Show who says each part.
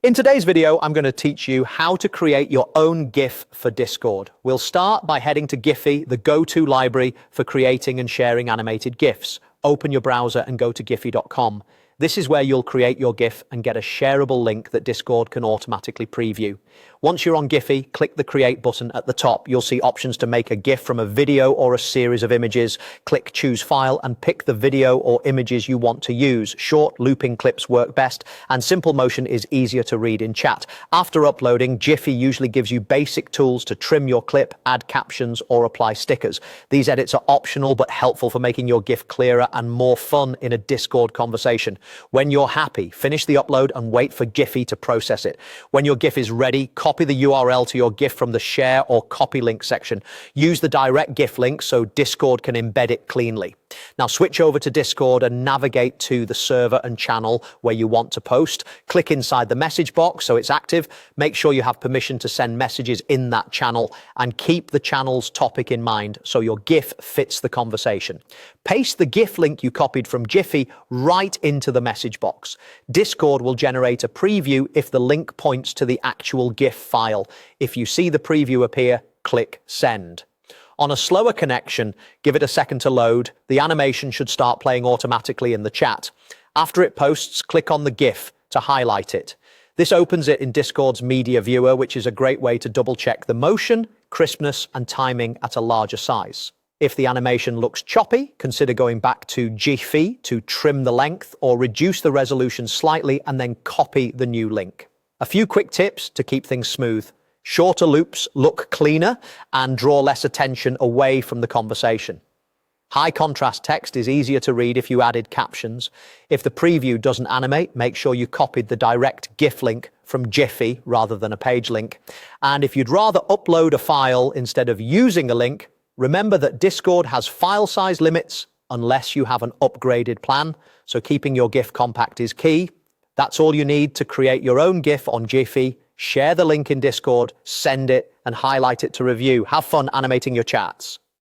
Speaker 1: In today's video, I'm going to teach you how to create your own GIF for Discord. We'll start by heading to Giphy, the go-to library for creating and sharing animated GIFs. Open your browser and go to giphy.com. This is where you'll create your GIF and get a shareable link that Discord can automatically preview. Once you're on Giphy, click the Create button at the top. You'll see options to make a GIF from a video or a series of images. Click Choose File and pick the video or images you want to use. Short, looping clips work best, and simple motion is easier to read in chat. After uploading, Giphy usually gives you basic tools to trim your clip, add captions, or apply stickers. These edits are optional but helpful for making your GIF clearer and more fun in a Discord conversation. When you're happy, finish the upload and wait for Giphy to process it. When your GIF is ready, copy the URL to your GIF from the Share or Copy link section. Use the direct GIF link so Discord can embed it cleanly. Now switch over to Discord and navigate to the server and channel where you want to post. Click inside the message box so it's active. Make sure you have permission to send messages in that channel and keep the channel's topic in mind so your GIF fits the conversation. Paste the GIF link you copied from Giphy right into the message box. Discord will generate a preview if the link points to the actual GIF file. If you see the preview appear, click Send. On a slower connection, give it a second to load. The animation should start playing automatically in the chat. After it posts, click on the GIF to highlight it. This opens it in Discord's media viewer, which is a great way to double-check the motion, crispness, and timing at a larger size. If the animation looks choppy, consider going back to Giphy to trim the length or reduce the resolution slightly and then copy the new link. A few quick tips to keep things smooth. Shorter loops look cleaner and draw less attention away from the conversation. High contrast text is easier to read if you added captions. If the preview doesn't animate, make sure you copied the direct GIF link from Giphy rather than a page link. And if you'd rather upload a file instead of using a link, remember that Discord has file size limits unless you have an upgraded plan, so keeping your GIF compact is key. That's all you need to create your own GIF on Giphy. Share the link in Discord, send it, and highlight it to review. Have fun animating your chats.